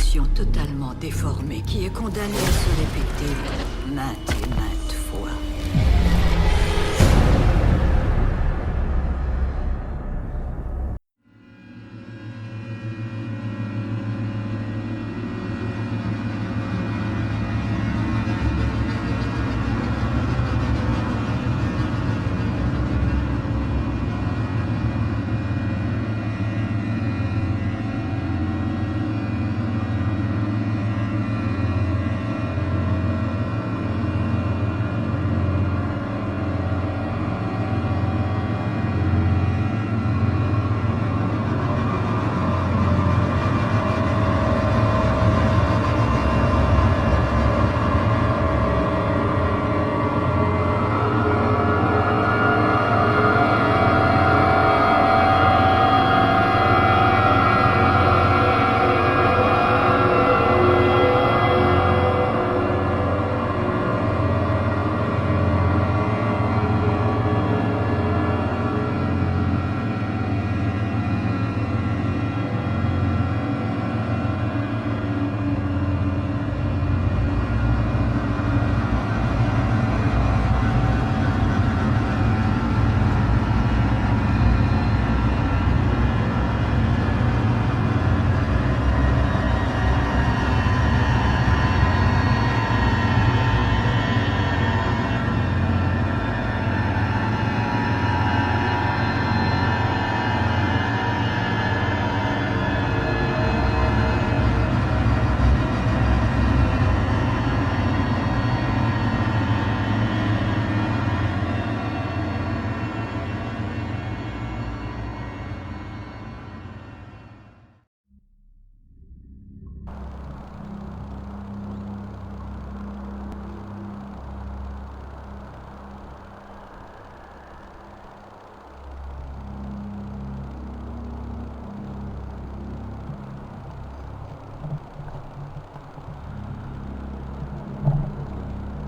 construction totalement déformée qui est condamnée à se répéter maintes et maintes fois.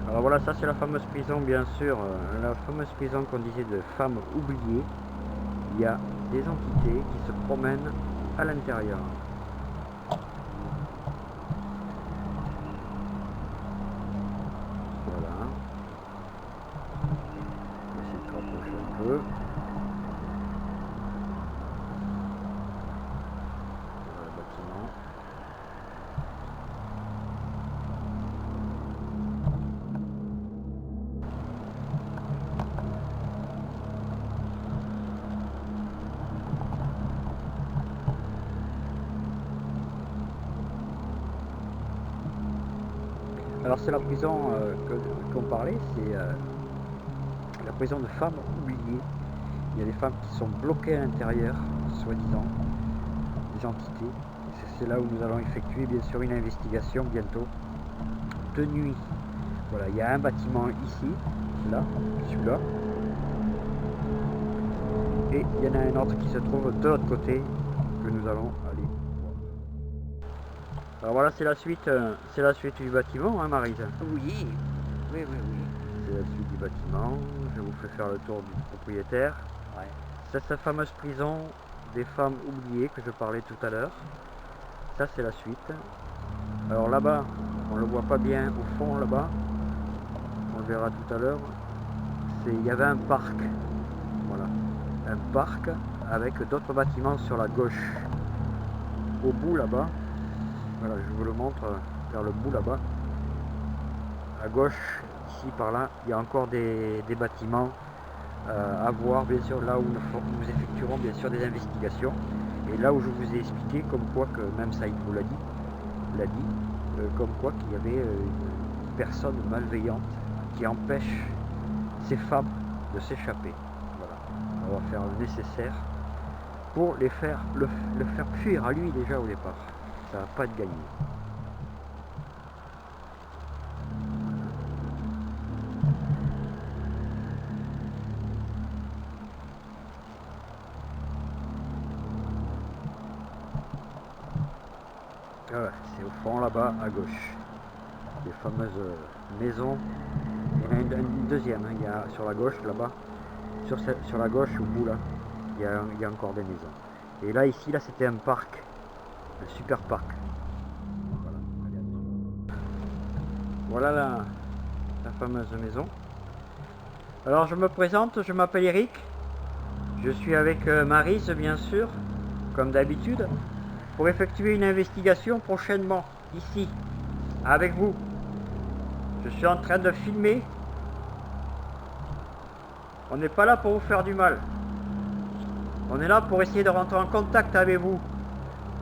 Alors voilà, ça c'est la fameuse prison, bien sûr, la fameuse prison qu'on disait de femmes oubliées. Il y a des entités qui se promènent à l'intérieur. Voilà. On va essayer de se rapprocher un peu. Voilà le bâtiment. Alors c'est la prison qu'on parlait, c'est la prison de femmes oubliées. Il y a des femmes qui sont bloquées à l'intérieur, soi-disant, des entités. C'est là où nous allons effectuer bien sûr une investigation bientôt, de nuit. Voilà, il y a un bâtiment ici, là, celui-là. Et il y en a un autre qui se trouve de l'autre côté, que nous allons aller. Alors voilà, c'est la suite du bâtiment, hein, Maryse? Oui, oui, oui, oui. C'est la suite du bâtiment. Je vous fais faire le tour du propriétaire. Ouais. C'est cette fameuse prison des femmes oubliées que je parlais tout à l'heure. Ça, c'est la suite. Alors là-bas, on le voit pas bien au fond là-bas. On le verra tout à l'heure. Il y avait un parc. Voilà, un parc avec d'autres bâtiments sur la gauche. Au bout là-bas. Voilà, je vous le montre vers le bout là-bas. À gauche, ici par là, il y a encore des bâtiments à voir, bien sûr, là où nous effectuerons bien sûr des investigations. Et là où je vous ai expliqué, comme quoi que, même Saïd vous l'a dit, comme quoi qu'il y avait une personne malveillante qui empêche ces femmes de s'échapper. Voilà, on va faire le nécessaire pour le faire fuir à lui déjà au départ. Ça va pas être gagné. Voilà, c'est au fond là-bas à gauche. Les fameuses maisons. Il y en a une deuxième, hein. Il y a sur la gauche là-bas. Sur la gauche au bout là, il y a encore des maisons. Et là ici, là c'était un parc. Un super parc. Voilà la fameuse maison. Alors je me présente, je m'appelle Eric. Je suis avec Maryse bien sûr, comme d'habitude, pour effectuer une investigation prochainement, ici, avec vous. Je suis en train de filmer. On n'est pas là pour vous faire du mal. On est là pour essayer de rentrer en contact avec vous.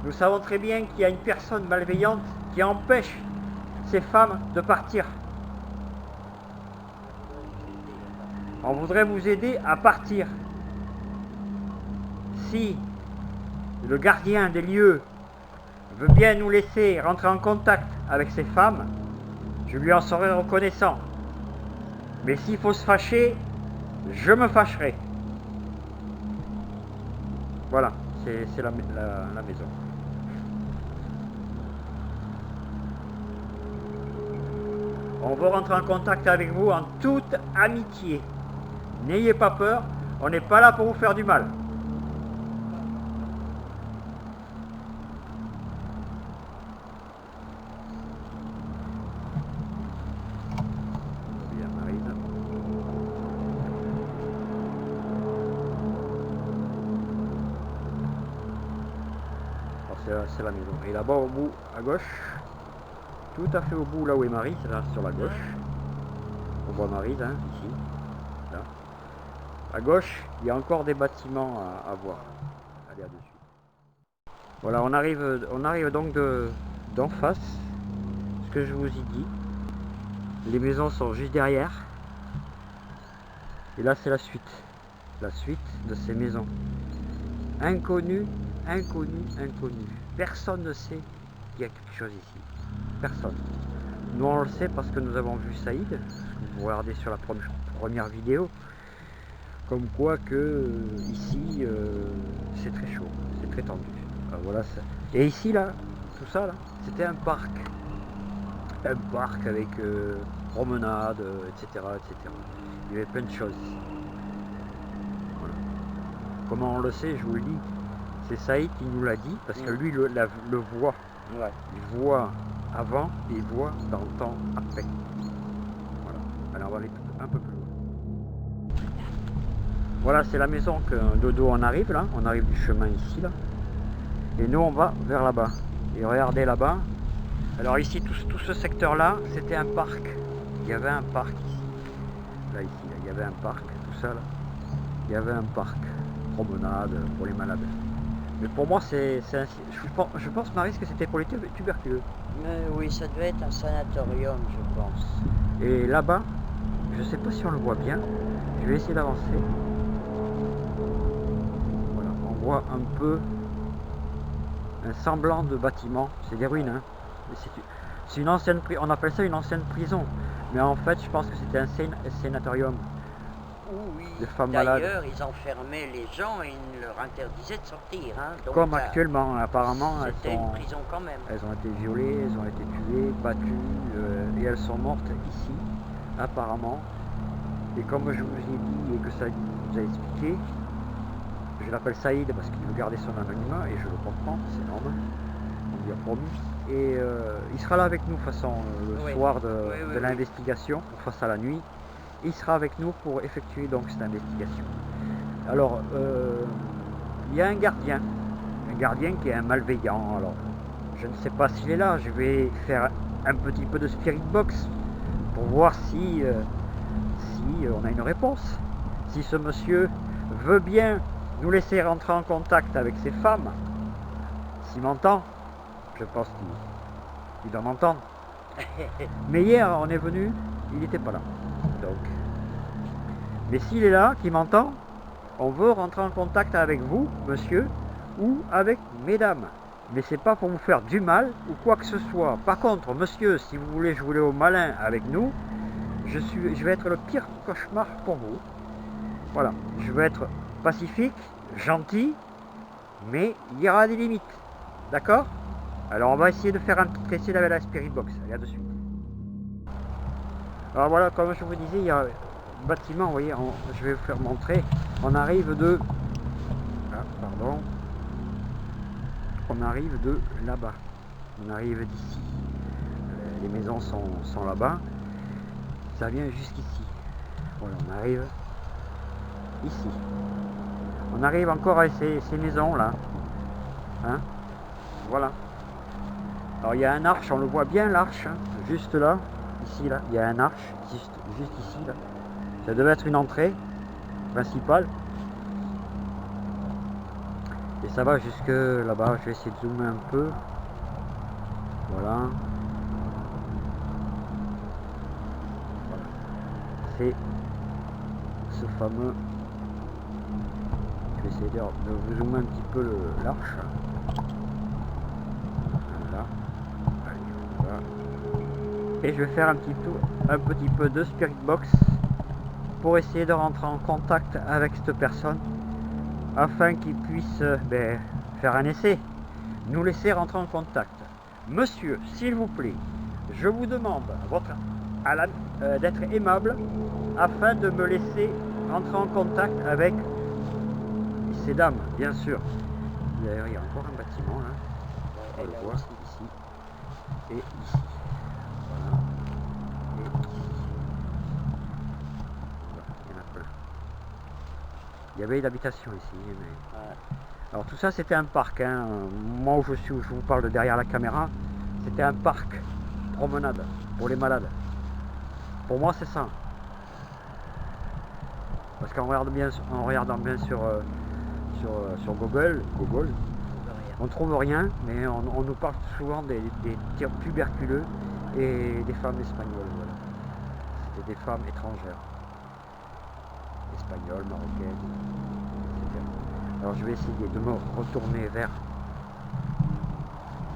Nous savons très bien qu'il y a une personne malveillante qui empêche ces femmes de partir. On voudrait vous aider à partir. Si le gardien des lieux veut bien nous laisser rentrer en contact avec ces femmes, je lui en serai reconnaissant. Mais s'il faut se fâcher, je me fâcherai. Voilà, c'est la maison. On veut rentrer en contact avec vous en toute amitié. N'ayez pas peur, on n'est pas là pour vous faire du mal. Bien, Maryse. Alors c'est la maison. Et là-bas au bout, à gauche, tout à fait au bout là où est Maryse, là sur la gauche. On voit Maryse, hein, ici. Là. À gauche, il y a encore des bâtiments à voir. Allez, à dessus. Voilà, on arrive donc d'en face. Ce que je vous ai dit. Les maisons sont juste derrière. Et là, c'est la suite. La suite de ces maisons. Inconnu, inconnu, inconnu. Personne ne sait qu'il y a quelque chose ici. Personne. Nous, on le sait parce que nous avons vu Saïd. Vous regardez sur la première vidéo. Comme quoi que ici, c'est très chaud. C'est très tendu. Voilà ça. Et ici, là, tout ça, là, c'était un parc. Un parc avec promenade, etc., etc. Il y avait plein de choses ici. Voilà. Comment on le sait, je vous le dis, c'est Saïd qui nous l'a dit, parce que lui le voit. Ouais. Il voit avant et il voit dans le temps après. Voilà. Alors on va aller un peu plus loin. Voilà, c'est la maison que de dos on arrive là. On arrive du chemin ici là. Et nous on va vers là-bas. Et regardez là-bas. Alors ici, tout ce secteur-là, c'était un parc. Il y avait un parc ici. Là, ici, là, il y avait un parc, tout ça, là. Il y avait un parc. Promenade pour les malades. Mais pour moi, je pense, Maryse, que c'était pour les tuberculeux. Oui, ça devait être un sanatorium, je pense. Et là-bas, je ne sais pas si on le voit bien. Je vais essayer d'avancer. Voilà, on voit un peu un semblant de bâtiment. C'est des ruines, hein. C'est une ancienne prison, on appelle ça une ancienne prison, mais en fait je pense que c'était un sanatorium. Oui, de femmes malades. D'ailleurs ils enfermaient les gens et ils leur interdisaient de sortir. Hein. Donc, comme actuellement, apparemment c'était une prison quand même. Elles ont été violées, elles ont été tuées, battues, et elles sont mortes ici, apparemment. Et comme je vous ai dit et que ça vous a expliqué, je l'appelle Saïd parce qu'il veut garder son anonymat et je le comprends, c'est normal. On lui a promis. Et il sera là avec nous de toute façon le soir de l'investigation, face à la nuit. Il sera avec nous pour effectuer donc cette investigation. Alors, il y a un gardien qui est un malveillant. Alors, je ne sais pas s'il est là. Je vais faire un petit peu de spirit box pour voir si on a une réponse. Si ce monsieur veut bien nous laisser rentrer en contact avec ces femmes, s'il m'entend. Je pense qu'il doit m'entendre. Mais hier, on est venu, il n'était pas là. Donc. Mais s'il est là, qu'il m'entend, on veut rentrer en contact avec vous, monsieur, ou avec mesdames. Mais c'est pas pour vous faire du mal ou quoi que ce soit. Par contre, monsieur, si vous voulez jouer au malin avec nous, je vais être le pire cauchemar pour vous. Voilà. Je vais être pacifique, gentil, mais il y aura des limites. D'accord ? Alors on va essayer de faire un petit essai avec la Spirit Box, allez, à de suite. Alors voilà, comme je vous disais, il y a un bâtiment, vous voyez, je vais vous faire montrer. On arrive de... Ah, pardon. On arrive de là-bas. On arrive d'ici. les maisons sont là-bas. Ça vient jusqu'ici. Voilà, on arrive ici. On arrive encore à ces maisons là. Hein, voilà. Alors il y a un arche, on le voit bien l'arche, hein, juste là, ici là, il y a un arche, juste ici là. Ça devait être une entrée principale. Et ça va jusque là-bas, je vais essayer de zoomer un peu. Voilà. Voilà. C'est ce fameux... Je vais essayer de vous zoomer un petit peu l'arche. Voilà. Allez, voilà. Et je vais faire un petit peu de Spirit Box pour essayer de rentrer en contact avec cette personne afin qu'il puisse faire un essai, nous laisser rentrer en contact. Monsieur, s'il vous plaît, je vous demande d'être aimable afin de me laisser rentrer en contact avec ces dames, bien sûr. D'ailleurs, il y a encore un bâtiment là. On le voit ici et ici. Voilà. Et ici. Voilà, il y en a plein. Il y avait une habitation ici. Mais... Alors tout ça c'était un parc. Hein. Moi où je suis, où je vous parle de derrière la caméra, c'était un parc promenade pour les malades. Pour moi c'est ça. Parce qu'en regardant bien sur Google, on trouve rien, mais on nous parle souvent des tuberculeux et des femmes espagnoles. Voilà. C'était des femmes étrangères, espagnoles, marocaines, etc. Alors je vais essayer de me retourner vers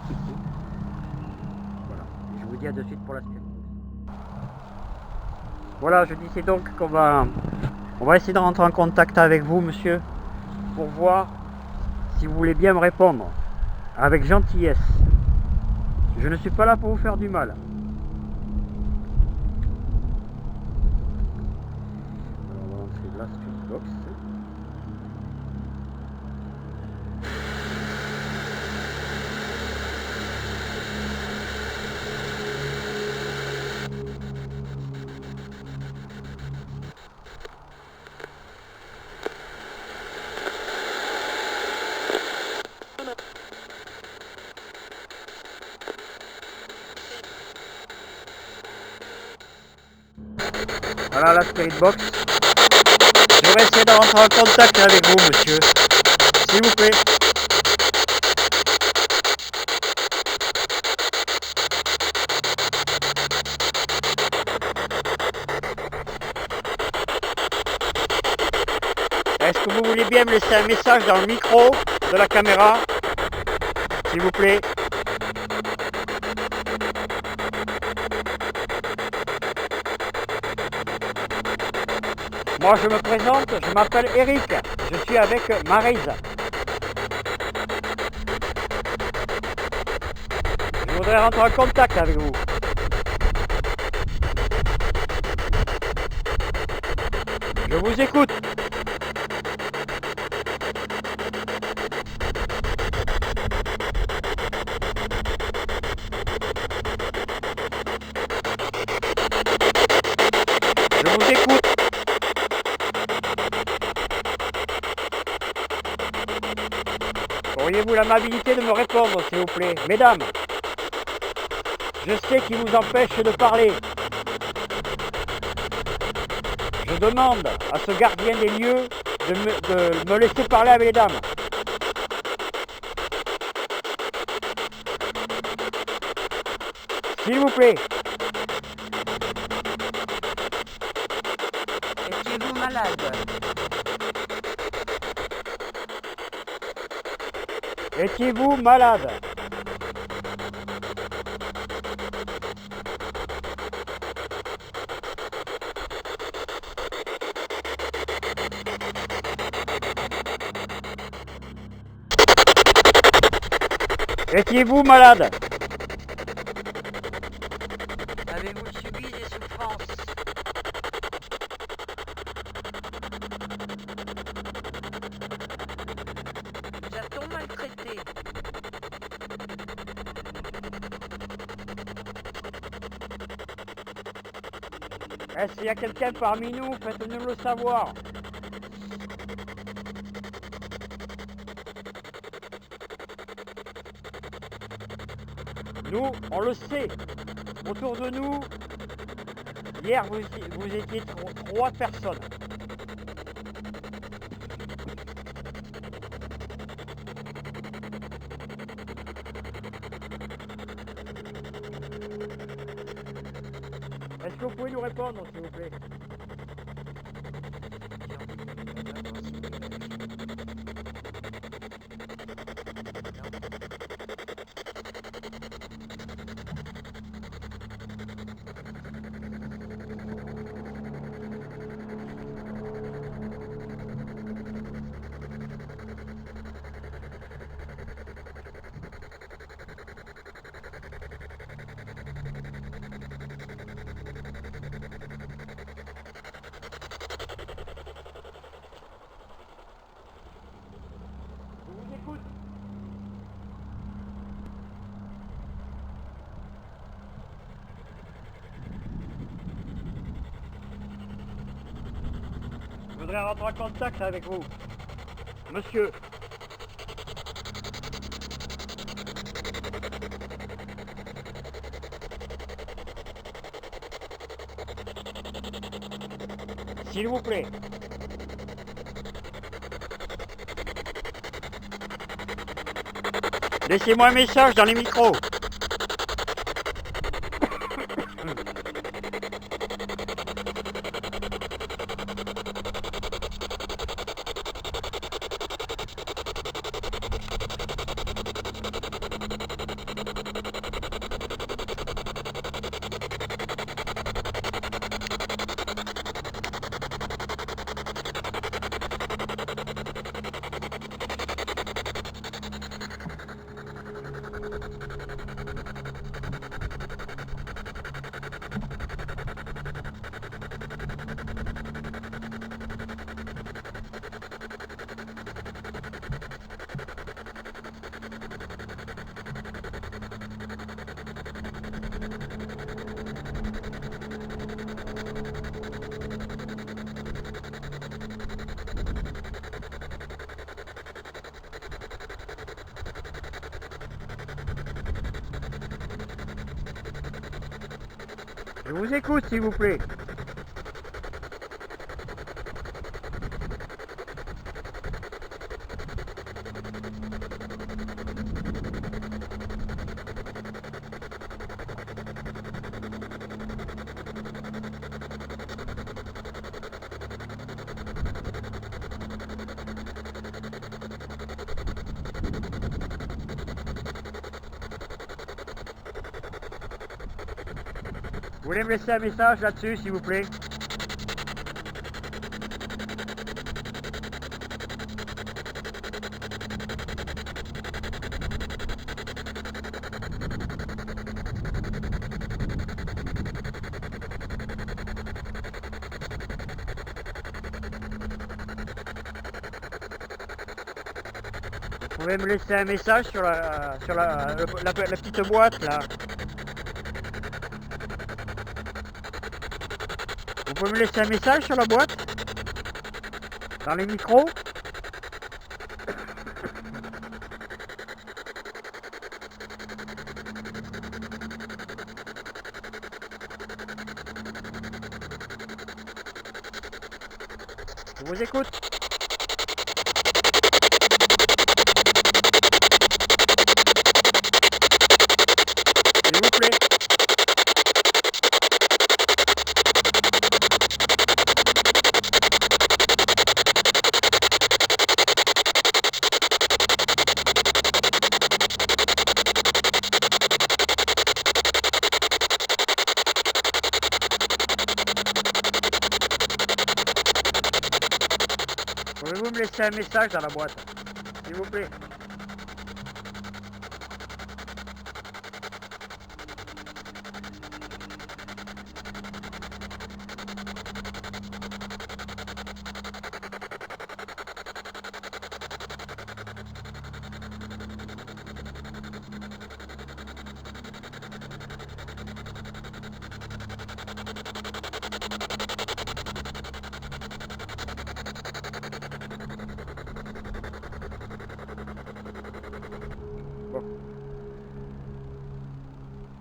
ici. Voilà. Et je vous dis à de suite pour la suite. Voilà, je disais donc qu'on va essayer de rentrer en contact avec vous, monsieur, pour voir si vous voulez bien me répondre avec gentillesse. Je ne suis pas là pour vous faire du mal. Alors, on va entrer de la Spirit Box. Voilà la Spirit Box. Je vais essayer de rentrer en contact avec vous, monsieur. S'il vous plaît. Est-ce que vous voulez bien me laisser un message dans le micro de la caméra, s'il vous plaît? Moi je me présente, je m'appelle Eric, je suis avec Maryse. Je voudrais rentrer en contact avec vous. Je vous écoute. Je vous écoute. Auriez-vous l'amabilité de me répondre, s'il vous plaît? Mesdames, je sais qui vous empêche de parler. Je demande à ce gardien des lieux de me laisser parler avec les dames. S'il vous plaît. Étiez-vous malade? Étiez-vous malade? Étiez-vous malade? Avez-vous subi des souffrances? Nous a-t-on maltraité? S'il y a quelqu'un parmi nous, faites-nous le savoir. Nous, on le sait. Autour de nous, hier, vous étiez 3 personnes. Est-ce que vous pouvez nous répondre, s'il vous plaît? Je voudrais rentrer en contact avec vous. Monsieur. S'il vous plaît. Laissez-moi un message dans les micros. Je vous écoute, s'il vous plaît. Vous voulez me laisser un message là-dessus, s'il vous plaît? Vous pouvez me laisser un message sur la petite boîte là. Vous pouvez me laisser un message sur la boîte? Dans les micros? Je vous écoute. S'il vous plaît. Pouvez-vous me laisser un message dans la boîte, s'il vous plaît?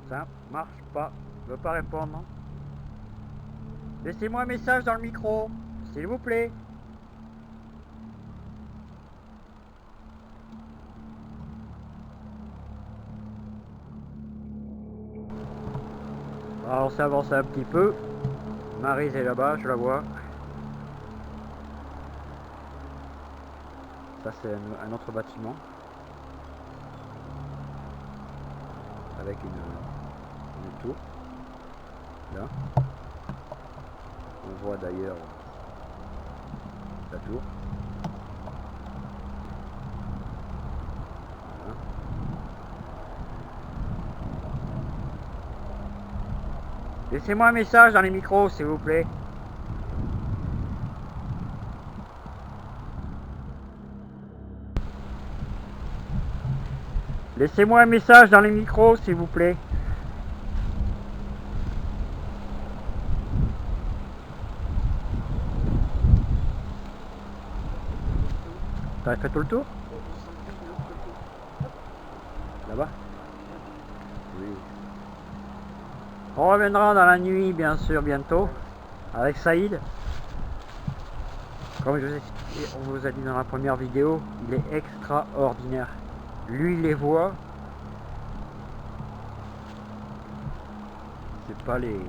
Ça marche pas. Je veux pas répondre. Laissez-moi un message dans le micro, s'il vous plaît. Alors on s'avance un petit peu. Maryse est là-bas, je la vois. Ça c'est un autre bâtiment. Avec une tour. Là. On voit d'ailleurs la tour. Voilà. Laissez-moi un message dans les micros, s'il vous plaît. Laissez-moi un message dans les micros, s'il vous plaît. T'as fait tout le tour? Là-bas? Oui. On reviendra dans la nuit, bien sûr, bientôt, avec Saïd. Comme on vous a dit dans la première vidéo, il est extraordinaire. Lui, les voit. C'est pas les...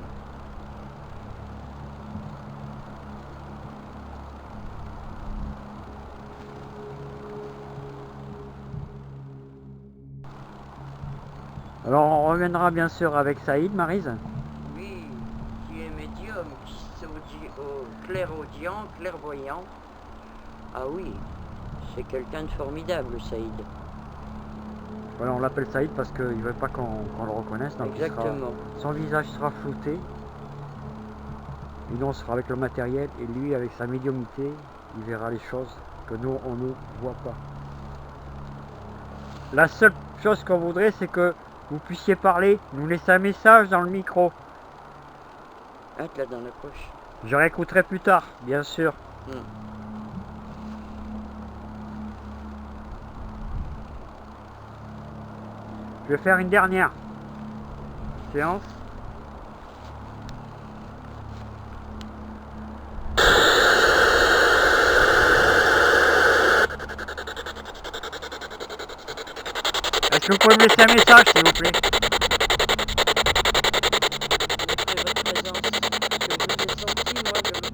Alors on reviendra bien sûr avec Saïd, Maryse. Oui, qui est médium, qui est clairaudient, clairvoyant. Ah oui, c'est quelqu'un de formidable, Saïd. Voilà, on l'appelle Saïd parce qu'il ne veut pas qu'on le reconnaisse. Donc Exactement. son visage sera flouté. Et nous on sera avec le matériel et lui avec sa médiumnité, il verra les choses que nous on ne voit pas. La seule chose qu'on voudrait, c'est que vous puissiez parler, nous laisser un message dans le micro. Ah, là dans la poche. Je réécouterai plus tard, bien sûr. Je vais faire une dernière séance. Est-ce que vous pouvez me laisser un message, s'il vous plaît? Votre présence, je vous ai senti moi de l'autre côté, mais j'ai pas eu de signe particulier.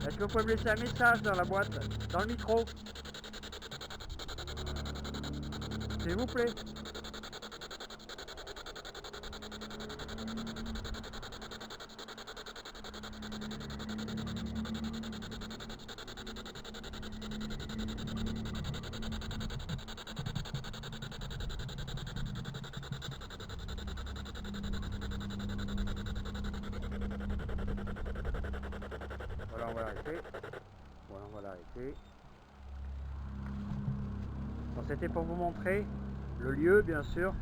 Est-ce que vous pouvez me laisser un message dans la boîte, dans le micro? S'il vous plaît. Voilà, on va l'arrêter. Voilà, on va l'arrêter. Bon, c'était pour vous montrer le lieu, bien sûr.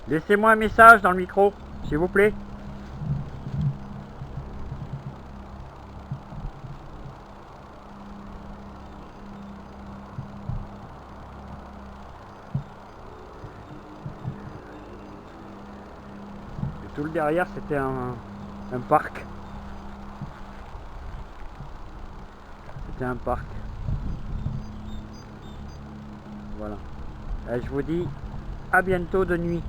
Laissez-moi un message dans le micro, s'il vous plaît. Et tout le derrière, c'était un parc. C'était un parc. Voilà. Et je vous dis à bientôt de nuit.